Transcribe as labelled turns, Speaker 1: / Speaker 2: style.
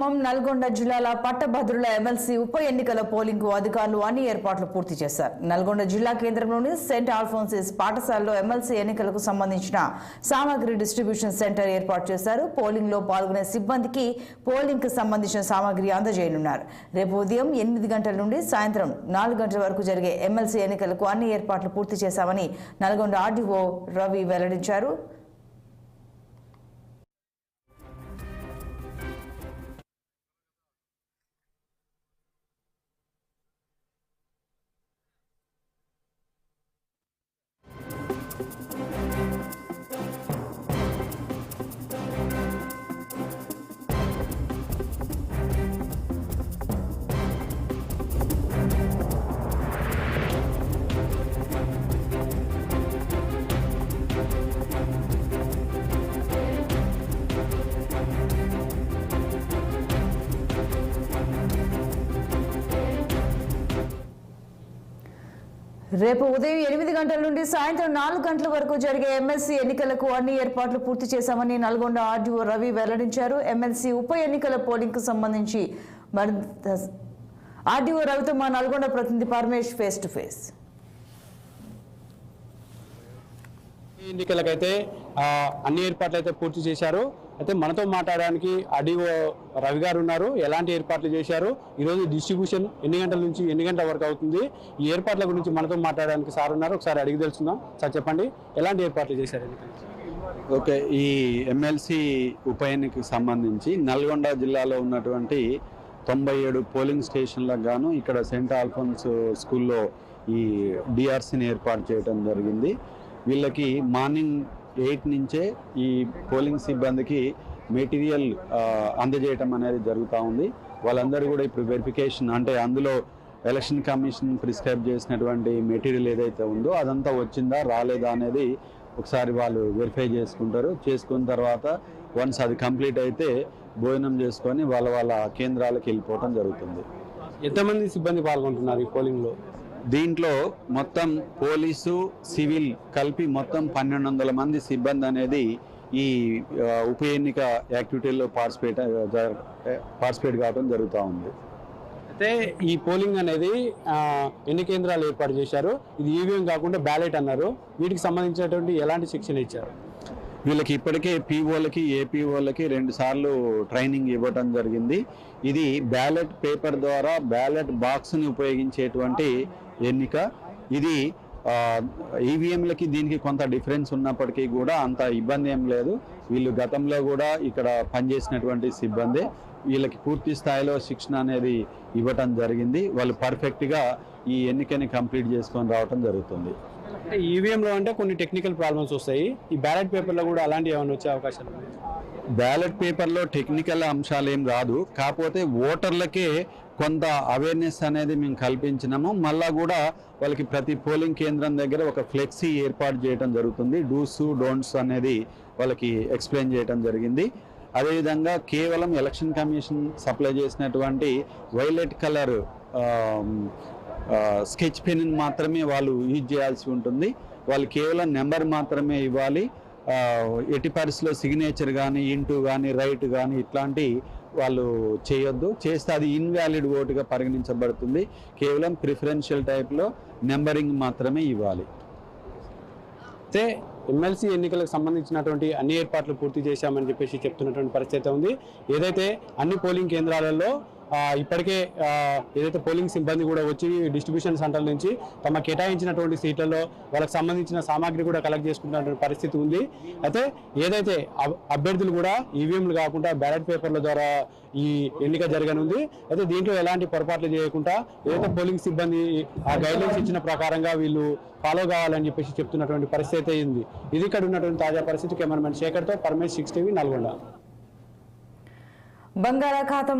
Speaker 1: నల్గొండ జిల్లాల పట్టభద్రుల ఎమ్మెల్సీ ఉప ఎన్నికల పోలింగ్ కు అధికారులు అన్ని ఏర్పాట్లు పూర్తి చేశారు. నల్గొండ జిల్లా కేంద్రంలోని సెయింట్ ఆల్ఫోన్సిస్ పాఠశాలలో ఎమ్మెల్సీ ఎన్నికలకు సంబంధించిన సామాగ్రి డిస్ట్రిబ్యూషన్ సెంటర్ ఏర్పాటు చేశారు. పోలింగ్ లో పాల్గొనే సిబ్బందికి పోలింగ్ కు సంబంధించిన సామాగ్రి అందజేయనున్నారు. రేపు ఉదయం 8 గంటల నుండి సాయంత్రం 4 గంటల వరకు జరిగే ఎమ్మెల్సీ ఎన్నికలకు అన్ని ఏర్పాట్లు పూర్తి చేశామని నల్గొండ ఆర్డీఓ రవి వెల్లడించారు. రేపు ఉదయం 8 గంటల నుండి సాయంత్రం 4 గంటల వరకు జరిగే ఎమ్మెల్సీ ఎన్నికలకు అన్ని ఏర్పాట్లు పూర్తి చేశామని నల్గొండ ఆర్డీఓ రవి వెల్లడించారు. ఎమ్మెల్సీ ఉప ఎన్నికల పోలింగ్ కు సంబంధించి ఆర్డీఓ రవితో మా నల్గొండ ప్రతినిధి పరమేష్ ఫేస్ టు ఫేస్.
Speaker 2: ఎన్నికలకైతే అన్ని ఏర్పాట్లు అయితే పూర్తి చేశారు. అయితే మనతో మాట్లాడడానికి ఆర్డీఓ రవి గారు ఉన్నారు. ఎలాంటి ఏర్పాట్లు చేశారు, ఈరోజు డిస్ట్రిబ్యూషన్ ఎన్ని గంటల నుంచి ఎన్ని గంటల వరకు అవుతుంది, ఈ ఏర్పాట్ల గురించి మనతో మాట్లాడడానికి సార్ ఉన్నారు. ఒకసారి అడిగి తెలుసుకుందాం. సార్ చెప్పండి, ఎలాంటి ఏర్పాట్లు చేశారు?
Speaker 3: ఓకే, ఈ ఎమ్మెల్సీ ఉప ఎన్నికకు సంబంధించి నల్గొండ జిల్లాలో ఉన్నటువంటి 97 పోలింగ్ స్టేషన్లకు గాను ఇక్కడ సెయింట్ ఆల్ఫోన్స్ స్కూల్లో ఈ డిఆర్సీని ఏర్పాటు చేయడం జరిగింది. వీళ్ళకి మార్నింగ్ 8 నుంచే ఈ పోలింగ్ సిబ్బందికి మెటీరియల్ అందజేయటం అనేది జరుగుతూ ఉంది. వాళ్ళందరూ కూడా ఇప్పుడు వెరిఫికేషన్, అంటే అందులో ఎలక్షన్ కమిషన్ ప్రిస్క్రైబ్ చేసినటువంటి మెటీరియల్ ఏదైతే ఉందో అదంతా వచ్చిందా రాలేదా అనేది ఒకసారి వాళ్ళు వెరిఫై చేసుకుంటారు. చేసుకున్న తర్వాత వన్స్ అది కంప్లీట్ అయితే భోజనం చేసుకొని వాళ్ళ కేంద్రాలకు వెళ్ళిపోవటం జరుగుతుంది.
Speaker 2: ఎంతమంది సిబ్బంది పాల్గొంటున్నారు ఈ పోలింగ్లో?
Speaker 3: దీంట్లో మొత్తం పోలీసు సివిల్ కలిపి మొత్తం 1200 మంది సిబ్బంది అనేది ఈ ఉప ఎన్నిక యాక్టివిటీల్లో పార్టిసిపేట్ కావడం జరుగుతూ ఉంది.
Speaker 2: అయితే ఈ పోలింగ్ అనేది ఎన్ని కేంద్రాలు ఏర్పాటు చేశారు? ఇది ఈవీఎం కాకుండా బ్యాలెట్ అన్నారు. వీటికి సంబంధించినటువంటి ఎలాంటి శిక్షణ ఇచ్చారు?
Speaker 3: వీళ్ళకి ఇప్పటికే పీఓలకి ఏపీఓలకి 2 సార్లు ట్రైనింగ్ ఇవ్వటం జరిగింది. ఇది బ్యాలెట్ పేపర్ ద్వారా బ్యాలెట్ బాక్స్ని ఉపయోగించేటువంటి ఎన్నిక. ఇది ఈవీఎంలకి దీనికి కొంత డిఫరెన్స్ ఉన్నప్పటికీ కూడా అంత ఇబ్బంది ఏం లేదు. వీళ్ళు గతంలో కూడా ఇక్కడ పనిచేసినటువంటి సిబ్బంది, వీళ్ళకి పూర్తి స్థాయిలో శిక్షణ అనేది ఇవ్వటం జరిగింది. వాళ్ళు పర్ఫెక్ట్గా ఈ ఎన్నికని కంప్లీట్ చేసుకొని రావటం జరుగుతుంది.
Speaker 2: ఈవీఎంలో అంటే కొన్ని టెక్నికల్ ప్రాబ్లమ్స్ వస్తాయి, ఈ బ్యాలెట్ పేపర్లో కూడా అలాంటివి ఏమైనా వచ్చే అవకాశాలు ఉన్నాయి?
Speaker 3: బ్యాలెట్ పేపర్లో టెక్నికల్ అంశాలు ఏం రాదు, కాకపోతే ఓటర్లకే కొంత అవేర్నెస్ అనేది మేము కల్పించినాము. మళ్ళా కూడా వాళ్ళకి ప్రతి పోలింగ్ కేంద్రం దగ్గర ఒక ఫ్లెక్సీ ఏర్పాటు చేయడం జరుగుతుంది. డూస్ డోంట్స్ అనేది వాళ్ళకి ఎక్స్ప్లెయిన్ చేయడం జరిగింది. అదేవిధంగా కేవలం ఎలక్షన్ కమిషన్ సప్లై చేసినటువంటి వైలెట్ కలర్ స్కెచ్ పెన్ మాత్రమే వాళ్ళు యూజ్ చేయాల్సి ఉంటుంది. వాళ్ళు కేవలం నెంబర్ మాత్రమే ఇవ్వాలి. ఎట్టి పరిస్థితిలో సిగ్నేచర్ కానీ ఇంటూ కానీ రైట్ కానీ ఇట్లాంటి వాళ్ళు చేయొద్దు. చేస్తే అది ఇన్వాలిడ్ ఓటుగా పరిగణించబడుతుంది. కేవలం ప్రిఫరెన్షియల్ టైప్లో నెంబరింగ్ మాత్రమే ఇవ్వాలి.
Speaker 2: అయితే ఎమ్మెల్సీ ఎన్నికలకు సంబంధించినటువంటి అన్ని ఏర్పాట్లు పూర్తి చేశామని చెప్పేసి చెప్తున్నటువంటి పరిస్థితి ఉంది. ఏదైతే అన్ని పోలింగ్ కేంద్రాలలో ఇప్పటికే ఏదైతే పోలింగ్ సిబ్బంది కూడా వచ్చి డిస్ట్రిబ్యూషన్ సెంటర్ నుంచి తమ కేటాయించినటువంటి సీట్లలో వాళ్ళకి సంబంధించిన సామాగ్రి కూడా కలెక్ట్ చేసుకుంటున్నటువంటి పరిస్థితి ఉంది. అయితే ఏదైతే అభ్యర్థులు కూడా ఈవీఎంలు కాకుండా బ్యాలెట్ పేపర్ల ద్వారా ఈ ఎన్నిక జరగనుంది. అయితే దీంట్లో ఎలాంటి పొరపాట్లు చేయకుండా ఏదైతే పోలింగ్ సిబ్బంది ఆ గైడ్లైన్స్ ఇచ్చిన ప్రకారంగా వీళ్ళు ఫాలో కావాలని చెప్పేసి చెప్తున్నటువంటి పరిస్థితి ఉంది. ఇది ఇక్కడ ఉన్నటువంటి తాజా పరిస్థితి. కెమెరామెన్ శేఖర్తో పరమేష్, 6 టీవీ, నల్గొండ.
Speaker 1: బంగాళాఖాతం